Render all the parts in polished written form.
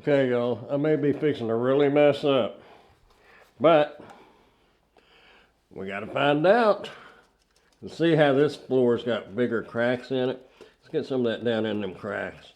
Okay, y'all, I may be fixing to really mess up, but we gotta find out and see how this floor's got bigger cracks in it. Let's get some of that down in them cracks.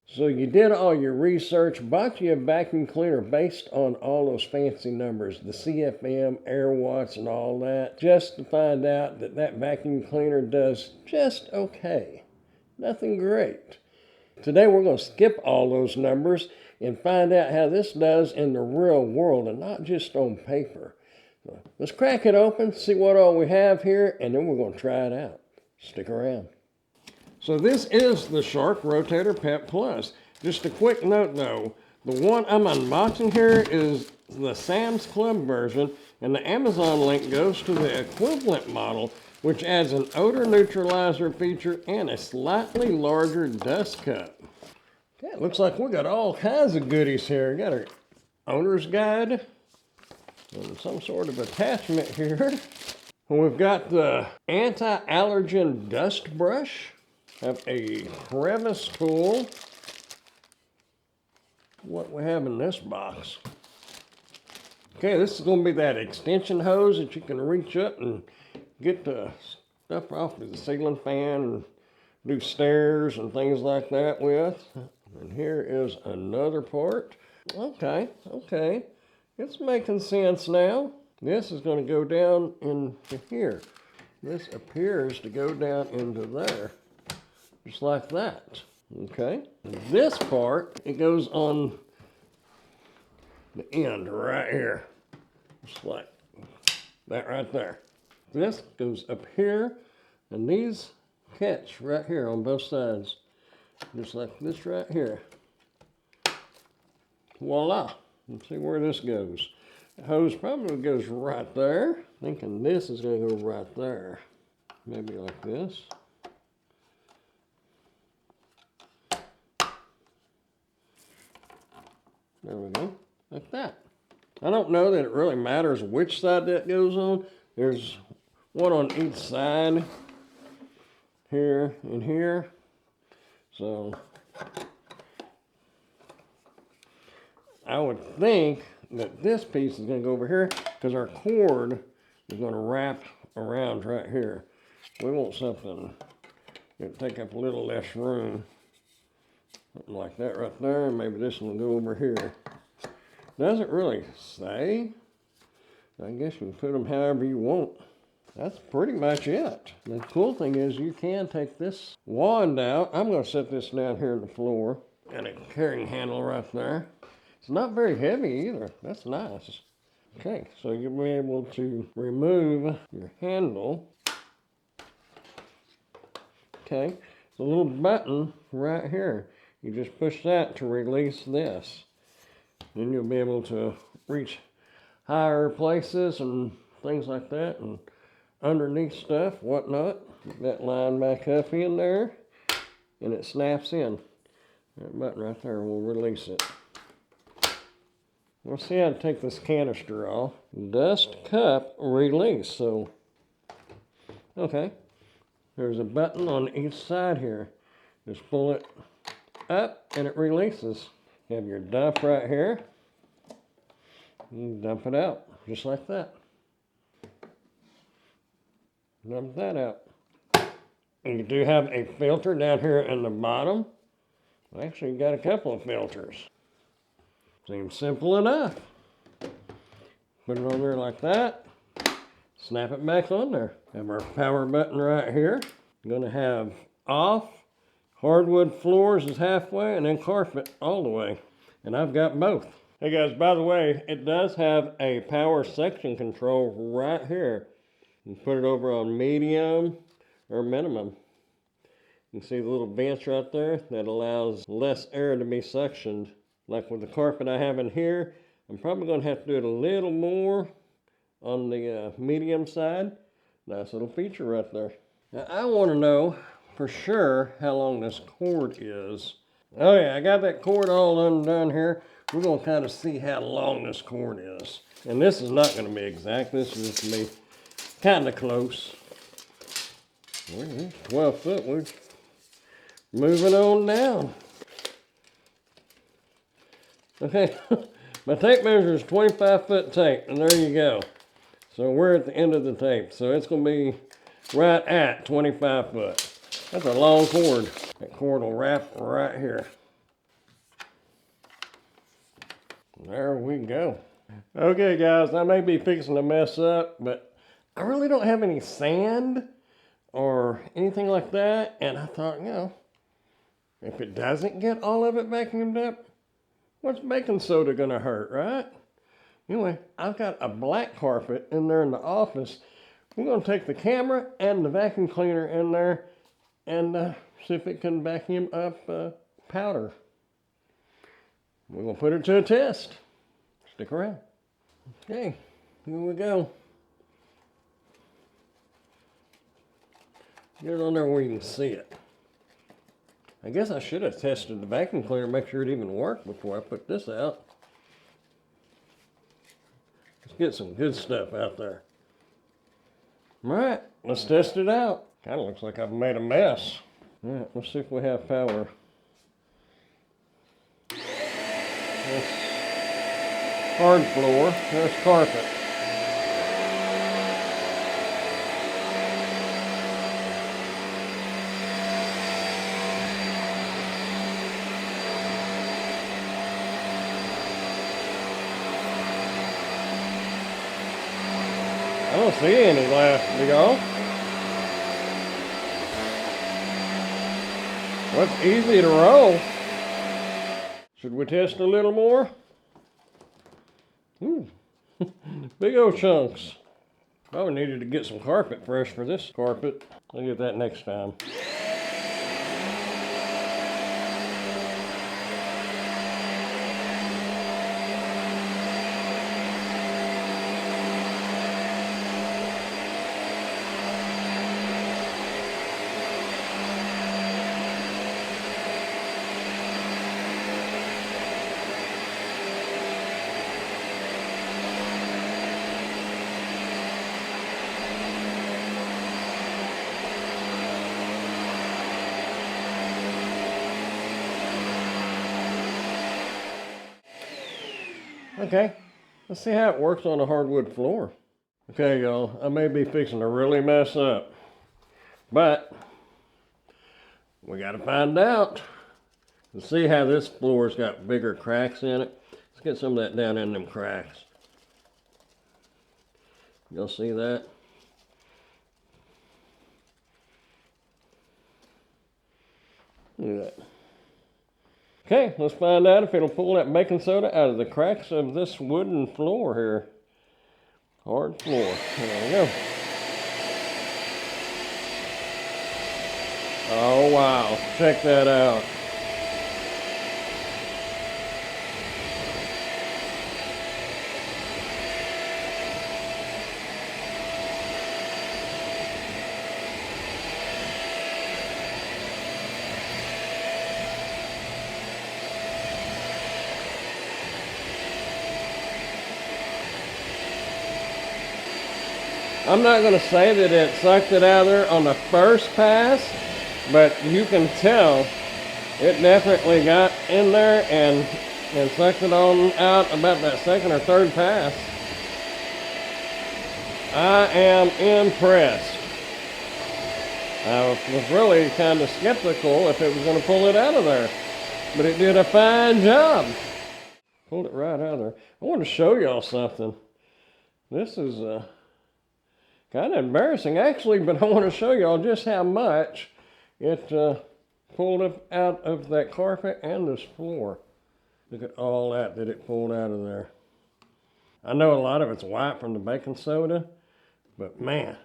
So you did all your research, bought you a vacuum cleaner based on all those fancy numbers, the CFM, air watts, and all that, just to find out that that vacuum cleaner does just okay. Nothing great. Today we're going to skip all those numbers and find out how this does in the real world and not just on paper. So let's crack it open, see what all we have here, and then we're going to try it out. Stick around. So this is the Shark Rotator Pep Plus. Just a quick note though, the one I'm unboxing here is the Sam's Club version, and the Amazon link goes to the equivalent model, which adds an odor neutralizer feature and a slightly larger dust cup. Okay, it looks like we got all kinds of goodies here. We got our owner's guide and some sort of attachment here. And we've got the anti-allergen dust brush. Have a crevice tool. What we have in this box. Okay, this is going to be that extension hose that you can reach up and get the stuff off of the ceiling fan and do stairs and things like that with. And here is another part. Okay. It's making sense now. This is going to go down into here. This appears to go down into there. Just like that, okay? This part, it goes on the end right here. Just like that right there. This goes up here, and these catch right here on both sides. Just like this right here. Voila. Let's see where this goes. The hose probably goes right there. Thinking this is gonna go right there. Maybe like this. There we go, like that. I don't know that it really matters which side that goes on. There's one on each side, here and here. So I would think that this piece is going to go over here because our cord is going to wrap around right here. We want something that take up a little less room. Something like that right there, and maybe this one will go over here. Doesn't really say. I guess you can put them however you want. That's pretty much it. The cool thing is you can take this wand out. I'm going to set this down here on the floor. Got a carrying handle right there. It's not very heavy either. That's nice. Okay, so you'll be able to remove your handle. Okay, it's a little button right here. You just push that to release this. Then you'll be able to reach higher places and things like that, and underneath stuff, whatnot. Get that line back up in there, and it snaps in. That button right there will release it. We'll see how to take this canister off. Dust cup release. So, okay. There's a button on each side here. Just pull it up and it releases. You have your dump right here. You dump it out just like that. Dump that out. And you do have a filter down here in the bottom. Actually, you got a couple of filters. Seems simple enough. Put it on there like that. Snap it back on there. Have our power button right here. I'm gonna have off. Hardwood floors is halfway, and then carpet all the way. And I've got both. Hey guys, by the way, it does have a power section control right here. You can put it over on medium or minimum. You can see the little vents right there that allows less air to be suctioned. Like with the carpet I have in here, I'm probably going to have to do it a little more on the medium side. Nice little feature right there. Now I want to know for sure how long this cord is. Oh yeah, I got that cord all undone here. We're going to kind of see how long this cord is. And this is not going to be exact. This is just going to be kind of close. 12 foot. We're moving on down. Okay, my tape measure is 25-foot tape, and there you go. So we're at the end of the tape, so it's going to be right at 25 foot. That's a long cord. That cord will wrap right here. There we go. Okay guys, I may be fixing to mess up, but I really don't have any sand or anything like that, and I thought, you know, if it doesn't get all of it vacuumed up, what's baking soda gonna hurt, right? Anyway, I've got a black carpet in there in the office. We're gonna take the camera and the vacuum cleaner in there and see if it can vacuum up powder. We're gonna put it to a test. Stick around. Okay, here we go. Get it on there where you can see it. I guess I should have tested the vacuum cleaner, make sure it even worked before I put this out. Let's get some good stuff out there. All right, let's test it out. Kind of looks like I've made a mess. All right, let's see if we have power. That's hard floor, there's carpet. I don't see any left, do y'all? Well, it's easy to roll. Should we test a little more? Ooh, big old chunks. Probably needed to get some carpet fresh for this carpet. I'll get that next time. Okay, let's see how it works on a hardwood floor. Okay, y'all, I may be fixing to really mess up, but we gotta find out. Let's see how this floor's got bigger cracks in it. Let's get some of that down in them cracks. Y'all see that? Look at that. Okay, let's find out if it'll pull that baking soda out of the cracks of this wooden floor here. Hard floor. There we go. Oh wow, check that out. I'm not going to say that it sucked it out of there on the first pass, but you can tell it definitely got in there and sucked it on out about that second or third pass. I am impressed. I was really kind of skeptical if it was going to pull it out of there, but it did a fine job. Pulled it right out of there. I want to show y'all something. This is kind of embarrassing actually, but I want to show y'all just how much it pulled up out of that carpet and this floor. Look at all that it pulled out of there. I know a lot of it's white from the baking soda, but man,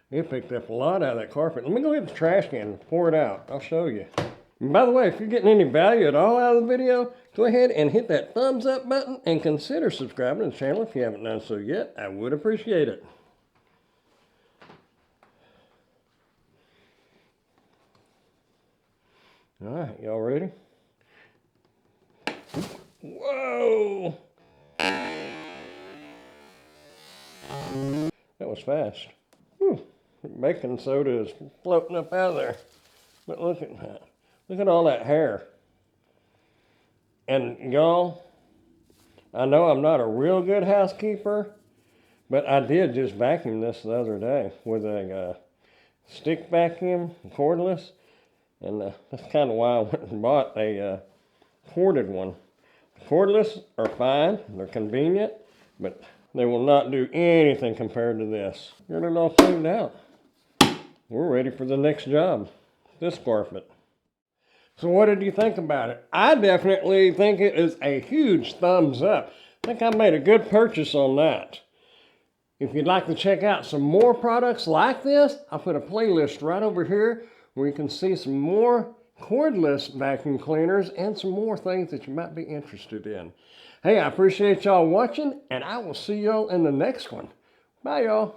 it picked up a lot out of that carpet. Let me go get the trash can and pour it out. I'll show you. And by the way, if you're getting any value at all out of the video, go ahead and hit that thumbs up button and consider subscribing to the channel if you haven't done so yet. I would appreciate it. All right, y'all ready? Whoa! That was fast. Whew. Baking soda is floating up out of there. But look at that. Look at all that hair. And y'all, I know I'm not a real good housekeeper, but I did just vacuum this the other day with a stick vacuum, cordless, and that's kind of why I went and bought a corded one. Cordless are fine, they're convenient, but they will not do anything compared to this. Get it all cleaned out. We're ready for the next job, this carpet. So what did you think about it? I definitely think it is a huge thumbs up. I think I made a good purchase on that. If you'd like to check out some more products like this, I'll put a playlist right over here where you can see some more cordless vacuum cleaners and some more things that you might be interested in. Hey, I appreciate y'all watching, and I will see y'all in the next one. Bye, y'all.